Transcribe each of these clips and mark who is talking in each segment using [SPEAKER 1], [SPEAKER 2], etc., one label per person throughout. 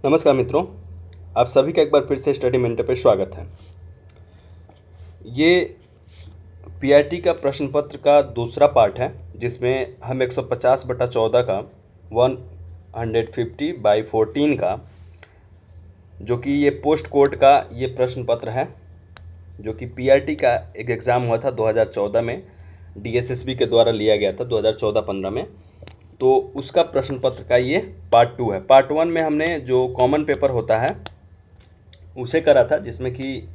[SPEAKER 1] नमस्कार मित्रों, आप सभी का एक बार फिर से स्टडी मेंटर पर स्वागत है। ये पीआरटी का प्रश्न पत्र का दूसरा पार्ट है, जिसमें हम 150/14 का 150/14 का जो कि ये पोस्ट कोड का ये प्रश्न पत्र है, जो कि पीआरटी का एक एग्ज़ाम हुआ था 2014 में, डीएसएसबी के द्वारा लिया गया था 2014-15 में। तो उसका प्रश्न पत्र का ये पार्ट 2 है। पार्ट 1 में हमने जो कॉमन पेपर होता है उसे करा था, जिसमें कि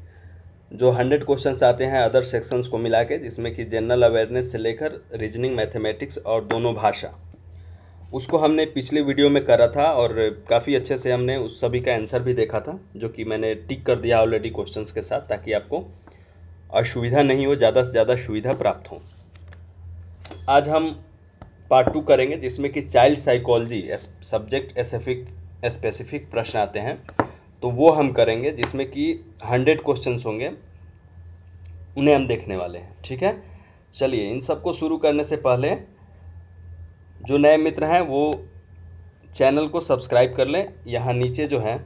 [SPEAKER 1] जो 100 क्वेश्चंस आते हैं अदर सेक्शंस को मिला के, जिसमें कि जनरल अवेयरनेस से लेकर रीजनिंग, मैथमेटिक्स और दोनों भाषा, उसको हमने पिछले वीडियो में करा था और काफ़ी अच्छे से हमने उस सभी का आंसर भी देखा था, जो कि मैंने टिक कर दिया ऑलरेडी क्वेश्चंस के साथ, ताकि आपको असुविधा नहीं हो, ज़्यादा से ज़्यादा सुविधा प्राप्त हो। आज हम पार्ट 2 करेंगे, जिसमें कि चाइल्ड साइकोलॉजी सब्जेक्ट स्पेसिफिक प्रश्न आते हैं, तो वो हम करेंगे, जिसमें कि 100 क्वेश्चंस होंगे, उन्हें हम देखने वाले हैं। ठीक है, चलिए इन सबको शुरू करने से पहले जो नए मित्र हैं वो चैनल को सब्सक्राइब कर लें। यहाँ नीचे जो है,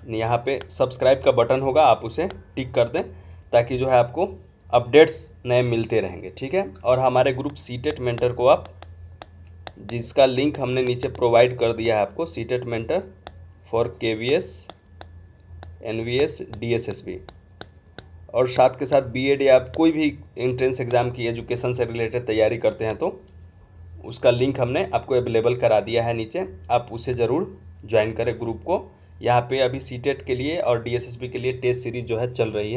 [SPEAKER 1] यहाँ पे सब्सक्राइब का बटन होगा, आप उसे टिक कर दें, ताकि जो है आपको अपडेट्स नए मिलते रहेंगे। ठीक है, और हमारे ग्रुप सीटेट मेंटर को आप, जिसका लिंक हमने नीचे प्रोवाइड कर दिया है आपको, CTET mentor for KVS, NVS, DSSB, और साथ के साथ बीएड या आप कोई भी एंट्रेंस एग्ज़ाम की एजुकेशन से रिलेटेड तैयारी करते हैं, तो उसका लिंक हमने आपको अवेलेबल करा दिया है नीचे, आप उसे ज़रूर ज्वाइन करें ग्रुप को। यहाँ पे अभी सीटेट के लिए और डीएसएसबी के लिए टेस्ट सीरीज जो है चल नहीं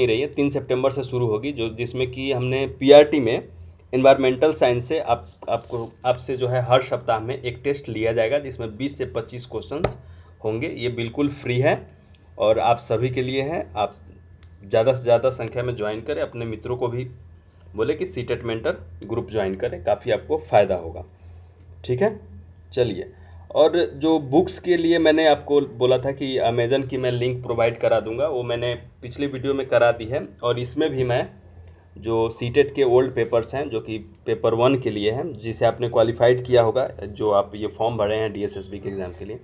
[SPEAKER 1] रही है, 3 सितंबर से शुरू होगी, जिसमें कि हमने पीआरटी में एनवायरमेंटल साइंस से आपसे जो है हर सप्ताह में एक टेस्ट लिया जाएगा, जिसमें 20 से 25 क्वेश्चंस होंगे। ये बिल्कुल फ्री है और आप सभी के लिए है। आप ज़्यादा से ज़्यादा संख्या में ज्वाइन करें, अपने मित्रों को भी बोले कि सीटेट मेंटर ग्रुप ज्वाइन करें, काफ़ी आपको फ़ायदा होगा। ठीक है, चलिए। और जो बुक्स के लिए मैंने आपको बोला था कि अमेज़न की मैं लिंक प्रोवाइड करा दूंगा, वो मैंने पिछले वीडियो में करा दी है, और इसमें भी मैं जो सीटेट के ओल्ड पेपर्स हैं, जो कि पेपर 1 के लिए हैं, जिसे आपने क्वालिफाइड किया होगा, जो आप ये फॉर्म भरे हैं डीएसएसबी के एग्ज़ाम के लिए,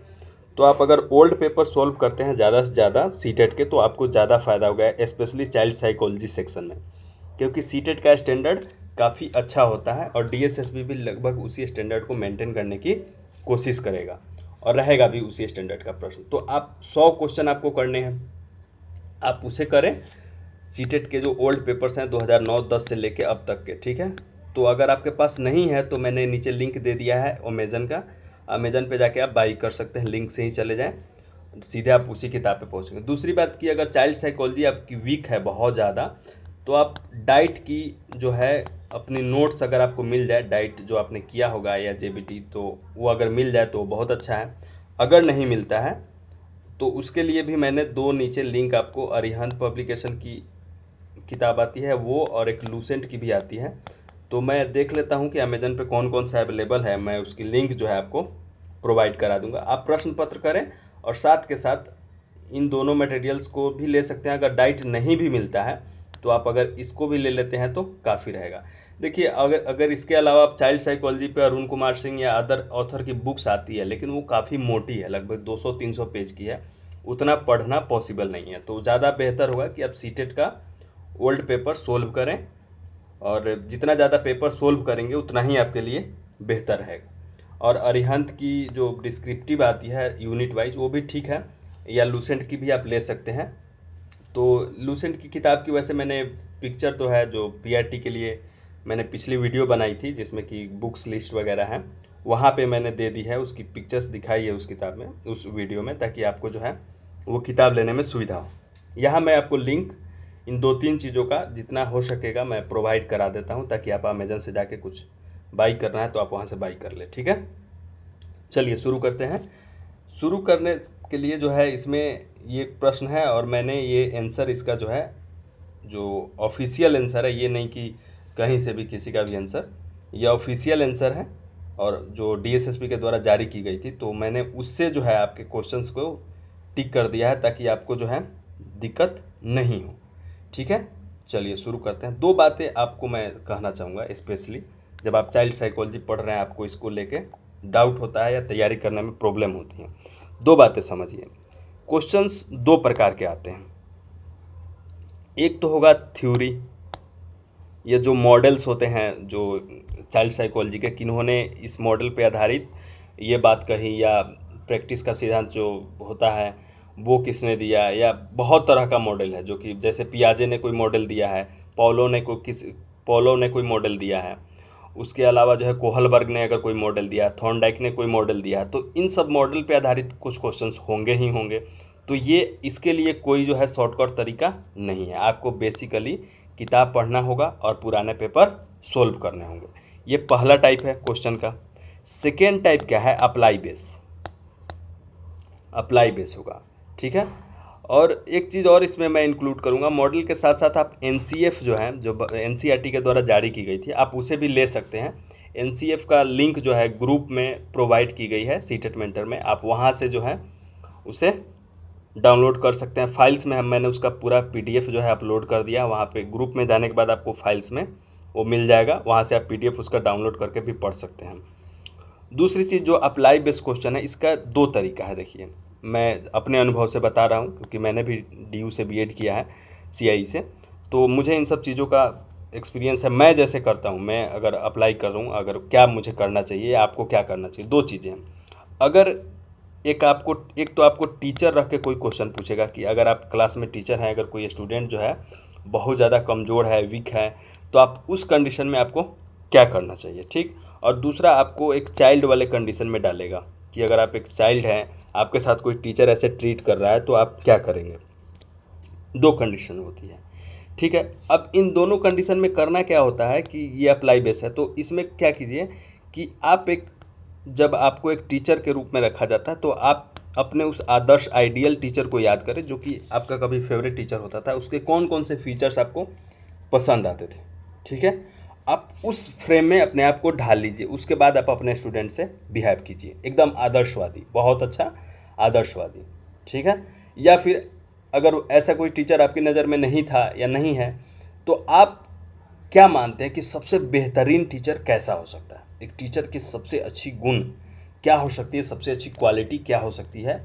[SPEAKER 1] तो आप अगर ओल्ड पेपर सॉल्व करते हैं ज़्यादा से ज़्यादा सीटेट के, तो आपको ज़्यादा फ़ायदा होगा, स्पेशली चाइल्ड साइकोलॉजी सेक्शन में, क्योंकि सीटेट का स्टैंडर्ड काफ़ी अच्छा होता है और डीएसएसबी भी लगभग उसी स्टैंडर्ड को मेंटेन करने की कोशिश करेगा और रहेगा भी उसी स्टैंडर्ड का प्रश्न। तो आप 100 क्वेश्चन आपको करने हैं, आप उसे करें। सीटेट के जो ओल्ड पेपर्स हैं 2009-10 से लेके अब तक के, ठीक है। तो अगर आपके पास नहीं है तो मैंने नीचे लिंक दे दिया है अमेज़न का, अमेज़न पे जाके आप बाई कर सकते हैं, लिंक से ही चले जाएं, सीधे आप उसी किताब पे पहुँचेंगे। दूसरी बात की, अगर चाइल्ड साइकोलॉजी आपकी वीक है बहुत ज़्यादा, तो आप डाइट की जो है अपनी नोट्स अगर आपको मिल जाए, डाइट जो आपने किया होगा या जेबीटी, तो वो अगर मिल जाए तो बहुत अच्छा है। अगर नहीं मिलता है तो उसके लिए भी मैंने 2 नीचे लिंक आपको, अरिहंत पब्लिकेशन की किताब आती है वो, और एक लूसेंट की भी आती है, तो मैं देख लेता हूँ कि अमेज़न पे कौन कौन सा अवेलेबल है, मैं उसकी लिंक जो है आपको प्रोवाइड करा दूंगा। आप प्रश्न पत्र करें और साथ के साथ इन दोनों मटेरियल्स को भी ले सकते हैं। अगर डाइट नहीं भी मिलता है तो आप अगर इसको भी ले लेते हैं तो काफ़ी रहेगा। देखिए, अगर इसके अलावा आप चाइल्ड साइकोलॉजी पे अरुण कुमार सिंह या अदर ऑथर की बुक्स आती है, लेकिन वो काफ़ी मोटी है, लगभग 200-300 पेज की है, उतना पढ़ना पॉसिबल नहीं है। तो ज़्यादा बेहतर होगा कि आप सीटेट का ओल्ड पेपर सोल्व करें, और जितना ज़्यादा पेपर सोल्व करेंगे उतना ही आपके लिए बेहतर रहेगा। और अरिहंत की जो डिस्क्रिप्टिव आती है यूनिट वाइज, वो भी ठीक है, या लूसेंट की भी आप ले सकते हैं। तो लूसेंट की किताब की वैसे मैंने पिक्चर तो है, जो पीआरटी के लिए मैंने पिछली वीडियो बनाई थी, जिसमें कि बुक्स लिस्ट वगैरह हैं, वहाँ पे मैंने दे दी है, उसकी पिक्चर्स दिखाई है उस किताब में, उस वीडियो में, ताकि आपको जो है वो किताब लेने में सुविधा हो। यहाँ मैं आपको लिंक इन 2-3 चीज़ों का जितना हो सकेगा मैं प्रोवाइड करा देता हूँ, ताकि आप अमेज़न से जाके कुछ बाई करना है तो आप वहाँ से बाई कर ले। ठीक है, चलिए शुरू करते हैं। शुरू करने के लिए जो है, इसमें ये प्रश्न है और मैंने ये आंसर इसका जो है, जो ऑफिशियल आंसर है, ये नहीं कि कहीं से भी किसी का भी आंसर, ये ऑफिशियल आंसर है और जो डीएसएसबी के द्वारा जारी की गई थी, तो मैंने उससे जो है आपके क्वेश्चंस को टिक कर दिया है, ताकि आपको जो है दिक्कत नहीं हो। ठीक है, चलिए शुरू करते हैं। 2 बातें आपको मैं कहना चाहूँगा, स्पेशली जब आप चाइल्ड साइकोलॉजी पढ़ रहे हैं, आपको इसको लेके डाउट होता है या तैयारी करने में प्रॉब्लम होती है। दो बातें समझिए, क्वेश्चंस दो प्रकार के आते हैं। एक तो होगा थ्योरी, ये जो मॉडल्स होते हैं जो चाइल्ड साइकोलॉजी के, किन्होंने इस मॉडल पे आधारित ये बात कही, या प्रैक्टिस का सिद्धांत जो होता है वो किसने दिया, या बहुत तरह का मॉडल है जो कि जैसे पियाजे ने कोई मॉडल दिया है, पॉलो ने कोई मॉडल दिया है, उसके अलावा जो है कोहलबर्ग ने अगर कोई मॉडल दिया है, थॉर्नडाइक ने कोई मॉडल दिया है, तो इन सब मॉडल पे आधारित कुछ क्वेश्चंस होंगे ही होंगे। तो ये इसके लिए कोई जो है शॉर्टकट तरीका नहीं है, आपको बेसिकली किताब पढ़ना होगा और पुराने पेपर सोल्व करने होंगे। ये पहला टाइप है क्वेश्चन का। सेकेंड टाइप क्या है, अप्लाई बेस होगा, ठीक है। और एक चीज़ और इसमें मैं इंक्लूड करूंगा, मॉडल के साथ साथ आप एनसीएफ जो है, जो एनसीईआरटी के द्वारा जारी की गई थी, आप उसे भी ले सकते हैं। एनसीएफ का लिंक जो है ग्रुप में प्रोवाइड की गई है सीटेट मेंटर में, आप वहां से जो है उसे डाउनलोड कर सकते हैं। फाइल्स में मैंने उसका पूरा पीडीएफ जो है अपलोड कर दिया, वहाँ पे ग्रुप में जाने के बाद आपको फाइल्स में वो मिल जाएगा, वहाँ से आप पीडीएफ उसका डाउनलोड करके भी पढ़ सकते हैं। दूसरी चीज़ जो अप्लाई बेस्ड क्वेश्चन है, इसका दो तरीका है। देखिए, मैं अपने अनुभव से बता रहा हूँ क्योंकि मैंने भी डीयू से बीएड किया है, सीआई से, तो मुझे इन सब चीज़ों का एक्सपीरियंस है। मैं जैसे करता हूँ, मैं अगर अप्लाई कर रहा हूँ, अगर क्या मुझे करना चाहिए या आपको क्या करना चाहिए, दो चीज़ें हैं। अगर एक तो आपको टीचर रख के कोई क्वेश्चन पूछेगा कि अगर आप क्लास में टीचर हैं, अगर कोई स्टूडेंट जो है बहुत ज़्यादा कमज़ोर है, वीक है, तो आप उस कंडीशन में आपको क्या करना चाहिए, ठीक। और दूसरा आपको एक चाइल्ड वाले कंडीशन में डालेगा कि अगर आप एक चाइल्ड हैं, आपके साथ कोई टीचर ऐसे ट्रीट कर रहा है तो आप क्या करेंगे। दो कंडीशन होती है, ठीक है। अब इन दोनों कंडीशन में करना क्या होता है कि ये अप्लाई बेस है, तो इसमें क्या कीजिए कि आप जब आपको एक टीचर के रूप में रखा जाता है तो आप अपने उस आदर्श आइडियल टीचर को याद करें जो कि आपका कभी फेवरेट टीचर होता था, उसके कौन कौन से फीचर्स आपको पसंद आते थे, ठीक है। आप उस फ्रेम में अपने आप को ढाल लीजिए, उसके बाद आप अपने स्टूडेंट से बिहेव कीजिए एकदम आदर्शवादी, बहुत अच्छा आदर्शवादी, ठीक है। या फिर अगर ऐसा कोई टीचर आपकी नज़र में नहीं था या नहीं है, तो आप क्या मानते हैं कि सबसे बेहतरीन टीचर कैसा हो सकता है, एक टीचर की सबसे अच्छी गुण क्या हो सकती है, सबसे अच्छी क्वालिटी क्या हो सकती है,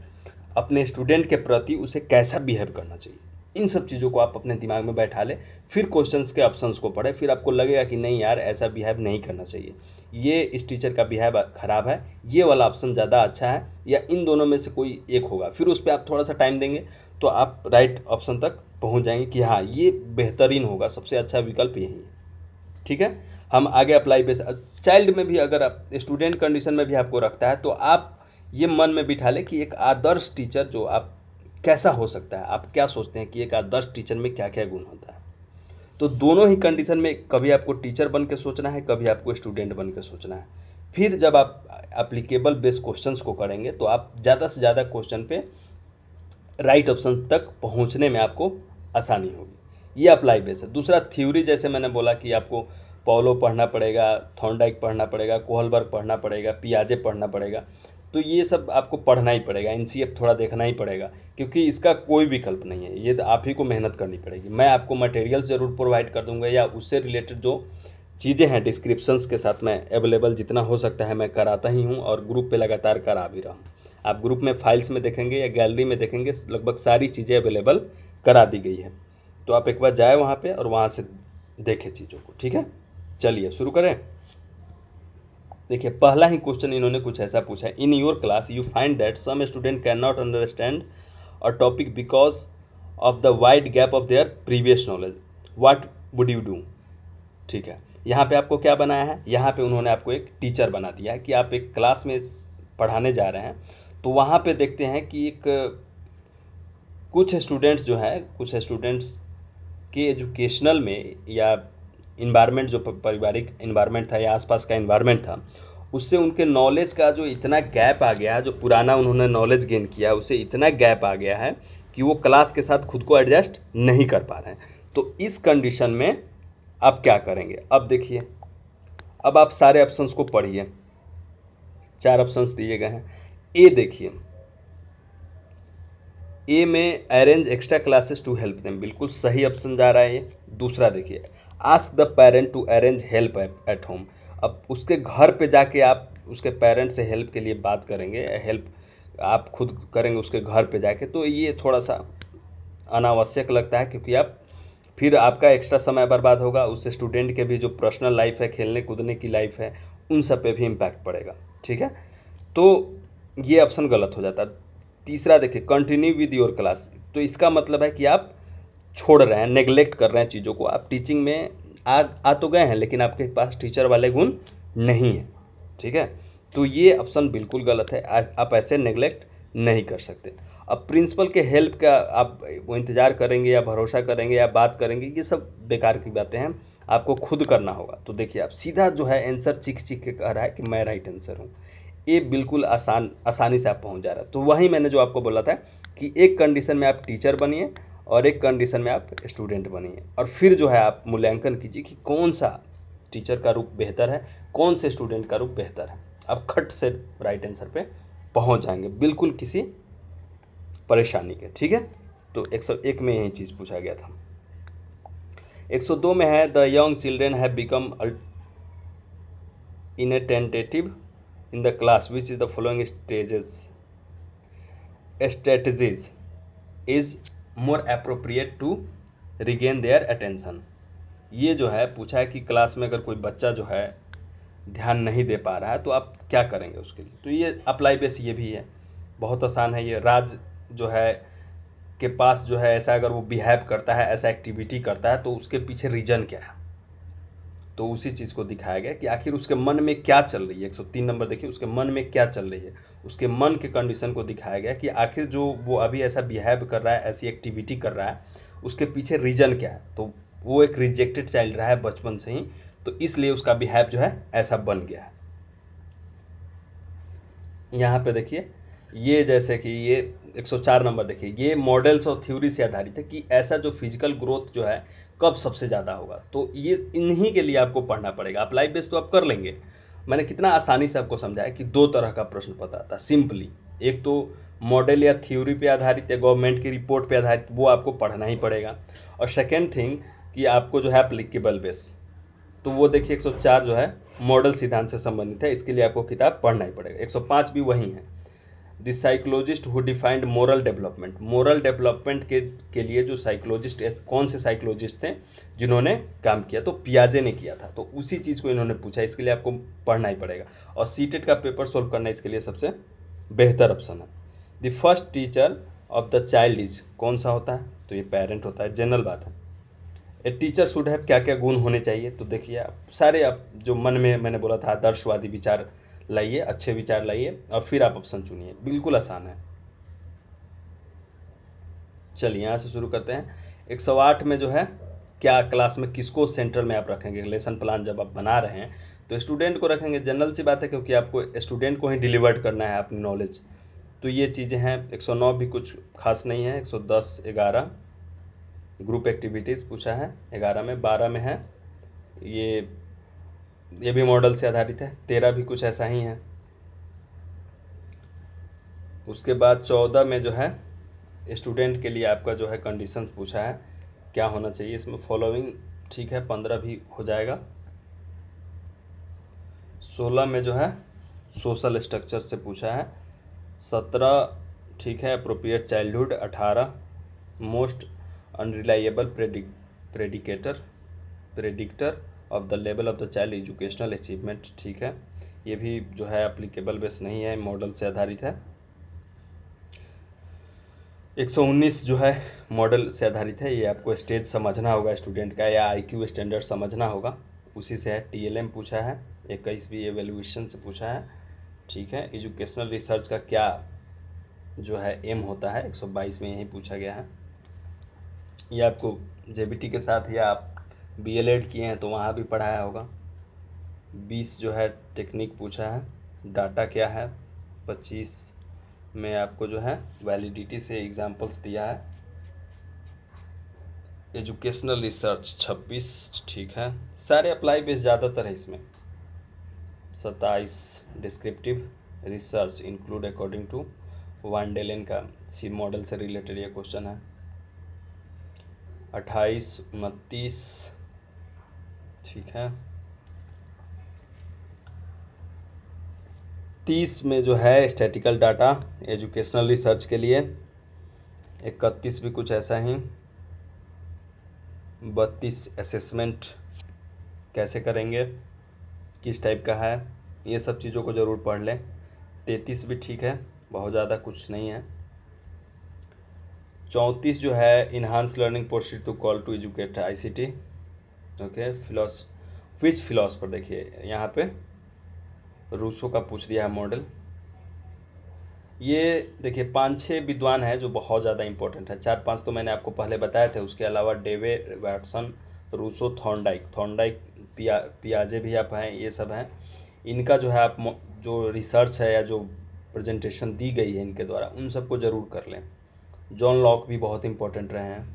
[SPEAKER 1] अपने स्टूडेंट के प्रति उसे कैसा बिहेव करना चाहिए। इन सब चीज़ों को आप अपने दिमाग में बैठा लें, फिर क्वेश्चंस के ऑप्शंस को पढ़ें, फिर आपको लगेगा कि नहीं यार ऐसा बिहेव नहीं करना चाहिए, ये इस टीचर का बिहेव ख़राब है, ये वाला ऑप्शन ज़्यादा अच्छा है, या इन दोनों में से कोई एक होगा। फिर उस पर आप थोड़ा सा टाइम देंगे तो आप राइट ऑप्शन तक पहुँच जाएंगे कि हाँ ये बेहतरीन होगा, सबसे अच्छा विकल्प यही है, ठीक है। हम आगे अप्लाई बेस चाइल्ड में भी, अगर आप स्टूडेंट कंडीशन में भी आपको रखता है तो आप ये मन में बिठा लें कि एक आदर्श टीचर जो आप कैसा हो सकता है, आप क्या सोचते हैं कि एक आदर्श टीचर में क्या क्या गुण होता है। तो दोनों ही कंडीशन में कभी आपको टीचर बन के सोचना है, कभी आपको स्टूडेंट बन के सोचना है। फिर जब आप एप्लीकेबल बेस क्वेश्चंस को करेंगे तो आप ज़्यादा से ज़्यादा क्वेश्चन पे राइट ऑप्शन तक पहुँचने में आपको आसानी होगी। ये अप्लाई बेस है। दूसरा थ्योरी, जैसे मैंने बोला कि आपको पॉलो पढ़ना पड़ेगा, थॉर्नडाइक पढ़ना पड़ेगा, कोहलबर्ग पढ़ना पड़ेगा, पियाजे पढ़ना पड़ेगा, तो ये सब आपको पढ़ना ही पड़ेगा। एनसीएफ थोड़ा देखना ही पड़ेगा क्योंकि इसका कोई विकल्प नहीं है, ये तो आप ही को मेहनत करनी पड़ेगी। मैं आपको मटेरियल्स ज़रूर प्रोवाइड कर दूंगा, या उससे रिलेटेड जो चीज़ें हैं डिस्क्रिप्शंस के साथ मैं अवेलेबल जितना हो सकता है मैं कराता ही हूँ, और ग्रुप पे लगातार करा भी रहा हूँ। आप ग्रुप में फाइल्स में देखेंगे या गैलरी में देखेंगे, लगभग सारी चीज़ें अवेलेबल करा दी गई है। तो आप एक बार जाए वहाँ पर और वहाँ से देखें चीज़ों को, ठीक है। चलिए शुरू करें। देखिए, पहला ही क्वेश्चन इन्होंने कुछ ऐसा पूछा है, in your class you find that some student can not understand a topic because of the wide gap of their previous knowledge, what would you do. ठीक है, यहाँ पे आपको क्या बनाया है, यहाँ पे उन्होंने आपको एक टीचर बना दिया है कि आप एक क्लास में पढ़ाने जा रहे हैं। तो वहाँ पे देखते हैं कि कुछ स्टूडेंट्स जो हैं, कुछ स्टूडेंट्स के एजुकेशनल में या इन्वायरमेंट, जो पारिवारिक इन्वायरमेंट था या आसपास का इन्वायरमेंट था, उससे उनके नॉलेज का जो इतना गैप आ गया है, जो पुराना उन्होंने नॉलेज गेन किया उससे इतना गैप आ गया है कि वो क्लास के साथ खुद को एडजस्ट नहीं कर पा रहे हैं। तो इस कंडीशन में आप क्या करेंगे। अब देखिए, अब आप सारे ऑप्शंस को पढ़िए, 4 ऑप्शंस दिए गए हैं। ए देखिए, ए में arrange extra classes to help them, बिल्कुल सही ऑप्शन जा रहा है ये। दूसरा देखिए, ask the parent to arrange help at home, अब उसके घर पे जाके आप उसके पेरेंट्स से हेल्प के लिए बात करेंगे, हेल्प आप खुद करेंगे उसके घर पे जाके, तो ये थोड़ा सा अनावश्यक लगता है, क्योंकि आप फिर आपका एक्स्ट्रा समय बर्बाद होगा, उससे स्टूडेंट के भी जो पर्सनल लाइफ है, खेलने कूदने की लाइफ है, उन सब पे भी इम्पैक्ट पड़ेगा। ठीक है, तो ये ऑप्शन गलत हो जाता है। तीसरा देखिए, कंटिन्यू विद योर क्लास, तो इसका मतलब है कि आप छोड़ रहे हैं, नेग्लेक्ट कर रहे हैं चीज़ों को। आप टीचिंग में आ तो गए हैं, लेकिन आपके पास टीचर वाले गुण नहीं है। ठीक है, तो ये ऑप्शन बिल्कुल गलत है, आप ऐसे नेग्लेक्ट नहीं कर सकते। अब प्रिंसिपल के हेल्प का आप वो इंतज़ार करेंगे या भरोसा करेंगे या बात करेंगे, ये सब बेकार की बातें हैं, आपको खुद करना होगा। तो देखिए, आप सीधा जो है आंसर चीख चीख के कह रहा है कि मैं राइट आंसर हूँ, ये बिल्कुल आसानी से आप पहुँच जा रहा है। तो वही मैंने जो आपको बोला था कि एक कंडीशन में आप टीचर बनिए और एक कंडीशन में आप स्टूडेंट बनिए, और फिर जो है आप मूल्यांकन कीजिए कि कौन सा टीचर का रूप बेहतर है, कौन से स्टूडेंट का रूप बेहतर है। आप खट से राइट आंसर पे पहुंच जाएंगे बिल्कुल किसी परेशानी के। ठीक है, तो 101 में यही चीज़ पूछा गया था। 102 में है, the young children have become inattentive in the class, which is the following strategies is more appropriate to regain their attention. ये जो है पूछा है कि क्लास में अगर कोई बच्चा जो है ध्यान नहीं दे पा रहा है, तो आप क्या करेंगे उसके लिए। तो ये अप्लाई बेस ये भी है, बहुत आसान है ये। राज जो है के पास जो है ऐसा अगर वो बिहेव करता है, ऐसा एक्टिविटी करता है, तो उसके पीछे रीजन क्या है, तो उसी चीज़ को दिखाया गया कि आखिर उसके मन में क्या चल रही है। 103 नंबर देखिए, उसके मन में क्या चल रही है, उसके मन के कंडीशन को दिखाया गया कि आखिर जो वो अभी ऐसा बिहेव कर रहा है, ऐसी एक्टिविटी कर रहा है, उसके पीछे रीजन क्या है। तो वो एक रिजेक्टेड चाइल्ड रहा है बचपन से ही, तो इसलिए उसका बिहेव जो है ऐसा बन गया है। यहाँ पे देखिए, ये जैसे कि ये 104 नंबर देखिए, ये मॉडल्स और थ्योरी से आधारित है कि ऐसा जो फिजिकल ग्रोथ जो है कब सबसे ज़्यादा होगा। तो ये इन्हीं के लिए आपको पढ़ना पड़ेगा। आप लाइव बेस तो आप कर लेंगे, मैंने कितना आसानी से आपको समझाया कि दो तरह का प्रश्न पता था सिंपली। एक तो मॉडल या थ्योरी पे आधारित या गवर्नमेंट की रिपोर्ट पे आधारित, वो आपको पढ़ना ही पड़ेगा। और सेकेंड थिंग कि आपको जो है एप्लीकेबल बेस, तो वो देखिए 104 जो है मॉडल सिद्धांत से संबंधित है, इसके लिए आपको किताब पढ़ना ही पड़ेगा। 105 भी वही है, the psychologist who defined moral development. Moral development के लिए जो साइकोलॉजिस्ट, कौन से साइकोलॉजिस्ट थे जिन्होंने काम किया, तो पियाजे ने किया था, तो उसी चीज़ को इन्होंने पूछा, इसके लिए आपको पढ़ना ही पड़ेगा। और सीटेट का पेपर सोल्व करना इसके लिए सबसे बेहतर ऑप्शन है। The first teacher of the child is, कौन सा होता है, तो ये पेरेंट होता है, जनरल बात है। ए टीचर शुड हैव, क्या क्या गुण होने चाहिए, तो देखिए आप सारे, आप जो मन में मैंने बोला था आदर्शवादी विचार लाइए, अच्छे विचार लाइए, और फिर आप ऑप्शन चुनिए, बिल्कुल आसान है। चलिए यहाँ से शुरू करते हैं। 108 में जो है, क्या क्लास में किसको सेंटर में आप रखेंगे। लेसन प्लान जब आप बना रहे हैं तो स्टूडेंट को रखेंगे, जनरल सी बात है, क्योंकि आपको स्टूडेंट को ही डिलीवर्ड करना है अपनी नॉलेज। तो ये चीज़ें हैं। 109 भी कुछ खास नहीं है। 110 11 ग्रुप एक्टिविटीज़ पूछा है 11 में। 12 में है ये भी मॉडल से आधारित है। 13 भी कुछ ऐसा ही है। उसके बाद 14 में जो है स्टूडेंट के लिए आपका जो है कंडीशन पूछा है, क्या होना चाहिए इसमें, फॉलोइंग, ठीक है, 15 भी हो जाएगा। 16 में जो है सोशल स्ट्रक्चर से पूछा है। 17 ठीक है, appropriate childhood. 18 most unreliable predictor of the level of the child educational achievement, ठीक है, ये भी जो है एप्लीकेबल बेस नहीं है, मॉडल से आधारित है। 119 जो है मॉडल से आधारित है, ये आपको स्टेज समझना होगा स्टूडेंट का, या आईक्यू स्टैंडर्ड समझना होगा, उसी से है। टीएलएम पूछा है। 21 भी एवेल्यूएशन से पूछा है, ठीक है। एजुकेशनल रिसर्च का क्या जो है एम होता है, 122 में यही पूछा गया है। ये आपको जेबीटी के साथ, या आप बीएलएड किए हैं तो वहाँ भी पढ़ाया होगा। 20 जो है टेक्निक पूछा है। डाटा क्या है। 25 में आपको जो है वैलिडिटी से एग्जांपल्स दिया है। एजुकेशनल रिसर्च 26 ठीक है, सारे अप्लाई बेस ज़्यादातर है इसमें। 27 descriptive research include according to Van Dalen का सी मॉडल से रिलेटेड ये क्वेश्चन है। 28 29 ठीक है। 30 में जो है स्टैटिकल डाटा एजुकेशनल रिसर्च के लिए, 31 भी कुछ ऐसा ही, 32 असेसमेंट कैसे करेंगे, किस टाइप का है, ये सब चीज़ों को ज़रूर पढ़ लें। 33 भी ठीक है, बहुत ज़्यादा कुछ नहीं है। 34 जो है enhance learning proceed to call to educate ICT। Okay, which philosopher, देखिए यहाँ पे रूसो का पूछ दिया है मॉडल। ये देखिए 5-6 विद्वान हैं जो बहुत ज़्यादा इंपॉर्टेंट है। 4-5 तो मैंने आपको पहले बताए थे, उसके अलावा डेवे, वाटसन, रूसो, थॉर्नडाइक, पियाजे भी आप हैं, ये सब हैं। इनका जो है आप जो रिसर्च है या जो प्रेजेंटेशन दी गई है इनके द्वारा, उन सबको ज़रूर कर लें। जॉन लॉक भी बहुत इंपॉर्टेंट रहे हैं,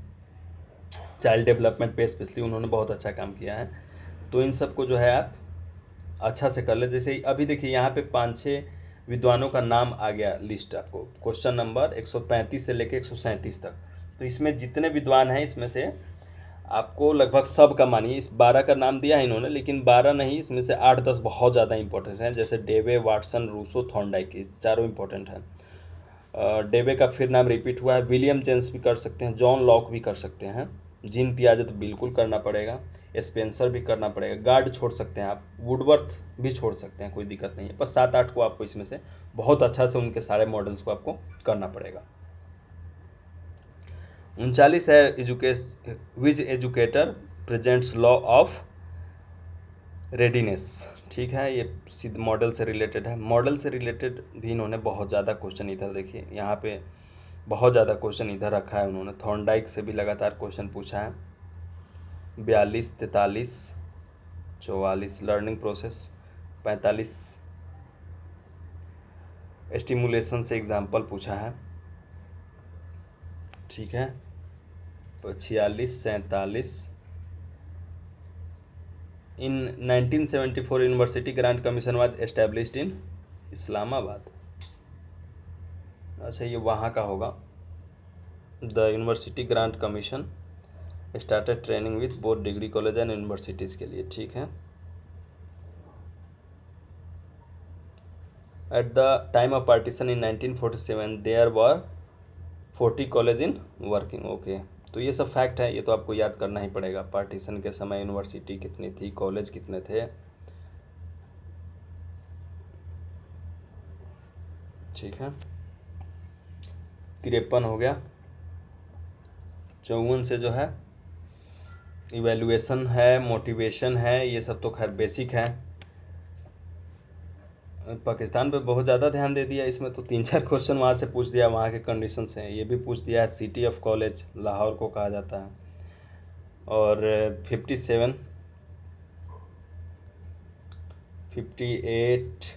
[SPEAKER 1] चाइल्ड डेवलपमेंट पे स्पेशली उन्होंने बहुत अच्छा काम किया है। तो इन सबको जो है आप अच्छा से कर ले। जैसे अभी देखिए यहाँ पे 5-6 विद्वानों का नाम आ गया लिस्ट आपको, क्वेश्चन नंबर 135 से लेकर 137 तक। तो इसमें जितने विद्वान हैं इसमें से आपको लगभग सब का मानिए, इस 12 का नाम दिया है इन्होंने, लेकिन 12 नहीं, इसमें से 8-10 बहुत ज़्यादा इंपॉर्टेंट हैं। जैसे डेवे, वाटसन, रूसो, थॉर्नडाइक, ये चारों इंपॉर्टेंट हैं। डेवे का फिर नाम रिपीट हुआ है। विलियम जेम्स भी कर सकते हैं, जॉन लॉक भी कर सकते हैं, जीन पियाजे तो बिल्कुल करना पड़ेगा, स्पेंसर भी करना पड़ेगा, गार्ड छोड़ सकते हैं आप, वुडवर्थ भी छोड़ सकते हैं, कोई दिक्कत नहीं है। बस 7-8 को आपको इसमें से बहुत अच्छा से उनके सारे मॉडल्स को आपको करना पड़ेगा। 39 है which educator presents law of readiness. ठीक है, ये सीधे मॉडल से रिलेटेड है। मॉडल से रिलेटेड भी इन्होंने बहुत ज़्यादा क्वेश्चन इधर देखिए, यहाँ पे बहुत ज़्यादा क्वेश्चन इधर रखा है उन्होंने। थॉर्नडाइक से भी लगातार क्वेश्चन पूछा है, 42, 43, 44 लर्निंग प्रोसेस, 45 स्टिमुलेशन से एग्जाम्पल पूछा है। ठीक है, 46, 47 in 1974 university grant commission was established in Islamabad. अच्छा, ये वहाँ का होगा। The university grant commission started training with both degree college and universities के लिए। ठीक है, at the time of partition in 1947 there were 40 college in working. Okay, तो ये सब फैक्ट है, ये तो आपको याद करना ही पड़ेगा। पार्टीशन के समय यूनिवर्सिटी कितनी थी, कॉलेज कितने थे। ठीक है, 53 हो गया। 54 से जो है इवैल्यूएशन है, मोटिवेशन है, ये सब तो खैर बेसिक है। पाकिस्तान पे बहुत ज़्यादा ध्यान दे दिया इसमें, तो 3-4 क्वेश्चन वहाँ से पूछ दिया, वहाँ के कंडीशन से। ये भी पूछ दिया है, सिटी ऑफ कॉलेज लाहौर को कहा जाता है। और 57, 58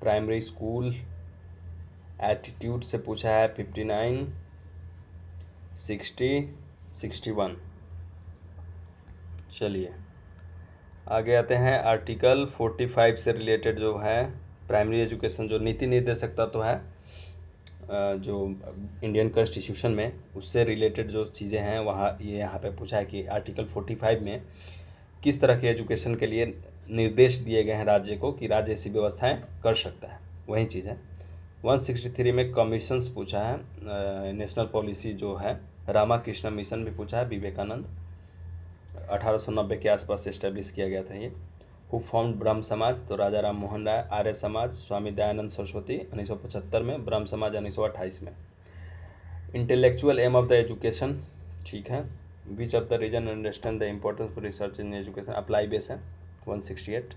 [SPEAKER 1] प्राइमरी स्कूल एटीट्यूड से पूछा है। 59, 60, 61। चलिए आगे आते हैं। आर्टिकल 45 से रिलेटेड जो है प्राइमरी एजुकेशन, जो नीति निर्देशक तत्व है जो इंडियन कॉन्स्टिट्यूशन में, उससे रिलेटेड जो चीज़ें हैं वहाँ ये यहाँ पे पूछा है कि आर्टिकल 45 में किस तरह के एजुकेशन के लिए निर्देश दिए गए हैं राज्य को, कि राज्य ऐसी व्यवस्थाएं कर सकता है, वही चीज़ है। 163 में कमीशंस पूछा है। नेशनल पॉलिसी जो है, रामाकृष्ण मिशन भी पूछा है, विवेकानंद 1890 के आसपास इस्टेब्लिश किया गया था ये। हु फॉर्म्ड ब्रह्म समाज, तो राजा राम मोहन राय। आर्य समाज, स्वामी दयानंद सरस्वती 1975 में। ब्रह्म समाज 1928 में। Intellectual aim of the education, ठीक है। Which of the reason understand the importance of research in education, apply base है 168।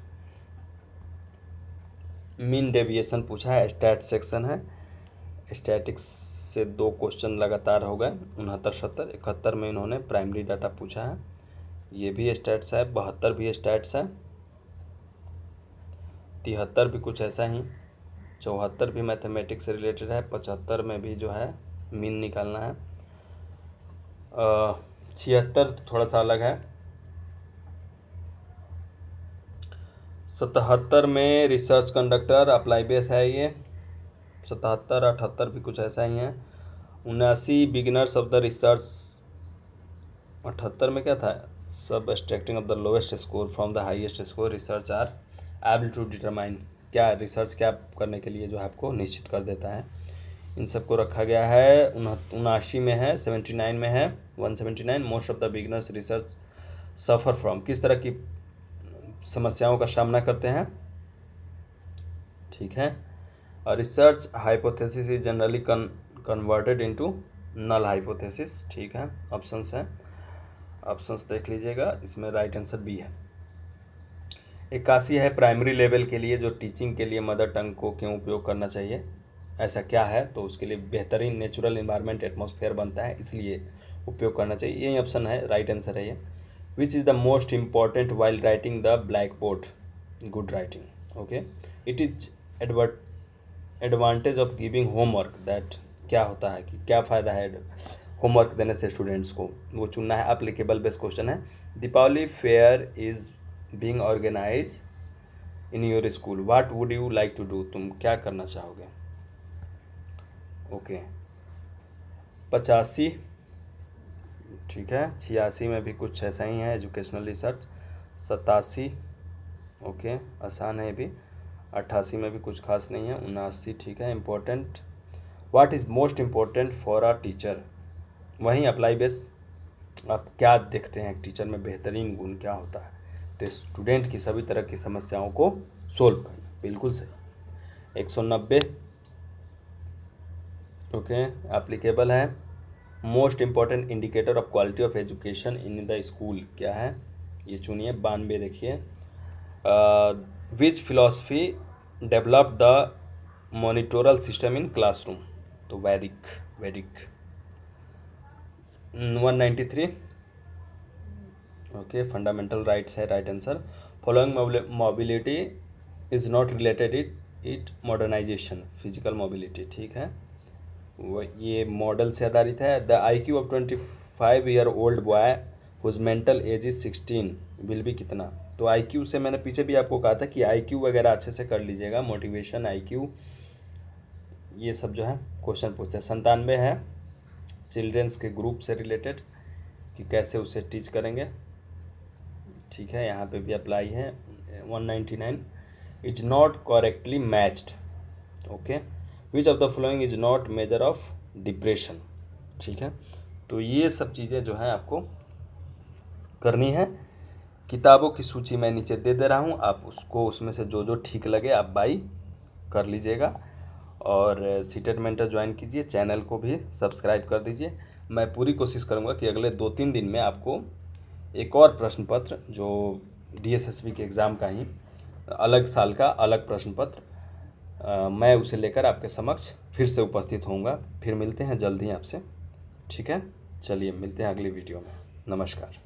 [SPEAKER 1] मीन डेविएशन पूछा है, स्टैट सेक्शन है। स्टैटिक्स से 2 क्वेश्चन लगातार हो गए, 69, 70, 71 में इन्होंने प्राइमरी डाटा पूछा है, ये भी स्टैट्स है। 72 भी स्टैट्स है। 73 भी कुछ ऐसा ही। 74 भी मैथमेटिक्स से रिलेटेड है। 75 में भी जो है मीन निकालना है। 76 थोड़ा सा अलग है। 77 में रिसर्च कंडक्टर अप्लाई बेस है ये। 77, 78 भी कुछ ऐसा ही है। 79 बिगिनर्स ऑफ द रिसर्च। 78 में क्या था, subtracting of the lowest score from the highest score research are able to determine. क्या रिसर्च क्या करने के लिए जो है आपको निश्चित कर देता है। इन सबको रखा गया है 79 में है, 79 में है, 179। Most of the beginners research suffer from, किस तरह की समस्याओं का सामना करते हैं, ठीक है। और research hypothesis is generally converted into null hypothesis, ठीक है। ऑप्शंस हैं, ऑप्शंस देख लीजिएगा, इसमें राइट आंसर बी है। 81 है प्राइमरी लेवल के लिए जो टीचिंग के लिए मदर टंग को क्यों उपयोग करना चाहिए, ऐसा क्या है, तो उसके लिए बेहतरीन नेचुरल इन्वायरमेंट एटमॉस्फेयर बनता है, इसलिए उपयोग करना चाहिए। यही ऑप्शन है, राइट आंसर है ये। Which is the most important while writing the black board, good writing, okay. It is advantage of giving homework, that क्या होता है कि क्या फ़ायदा है होमवर्क देने से स्टूडेंट्स को, वो चुनना है। एप्लीकेबल बेस्ड क्वेश्चन है। Deepavali fair is being organise in your school, what would you like to do, तुम क्या करना चाहोगे, ओके। 85, ठीक है। 86 में भी कुछ ऐसा ही है, एजुकेशनल रिसर्च। 87, ओके, आसान है ये भी। 88 में भी कुछ खास नहीं है। 79, ठीक है। Important, what is most important for a teacher, वहीं अप्लाई बेस, आप क्या देखते हैं टीचर में बेहतरीन गुण क्या होता है, तो स्टूडेंट की सभी तरह की समस्याओं को सोल्व करना, बिल्कुल सही। 190, ओके, एप्लीकेबल है। Most important indicator of quality of education in the school क्या है, ये चुनिए। 92 देखिए, which philosophy develop the monitorial system in classroom, तो वैदिक। 193, ओके, फंडामेंटल राइट्स है, right answer. Following mobility is not related it modernization, physical mobility, ठीक है। वो ये मॉडल से आधारित है। The IQ of 25 year old boy whose mental age is 16 will be कितना, तो IQ से मैंने पीछे भी आपको कहा था कि IQ वगैरह अच्छे से कर लीजिएगा, मोटिवेशन, IQ, ये सब जो है क्वेश्चन पूछते हैं। 97 है, चिल्ड्रंस के ग्रुप से रिलेटेड कि कैसे उसे टीच करेंगे, ठीक है, यहाँ पे भी अप्लाई है। 199, is not correctly matched, okay. Which of the following is not measure of depression, ठीक है। तो ये सब चीज़ें जो है आपको करनी है। किताबों की सूची मैं नीचे दे रहा हूँ, आप उसको उसमें से जो जो ठीक लगे आप बाई कर लीजिएगा। और सीटेट मेंटर ज्वाइन कीजिए, चैनल को भी सब्सक्राइब कर दीजिए। मैं पूरी कोशिश करूँगा कि अगले 2-3 दिन में आपको एक और प्रश्न पत्र, जो DSSB के एग्ज़ाम का ही अलग साल का अलग प्रश्न पत्र, मैं उसे लेकर आपके समक्ष फिर से उपस्थित होऊंगा। फिर मिलते हैं जल्द ही आपसे, ठीक है। चलिए मिलते हैं अगली वीडियो में, नमस्कार।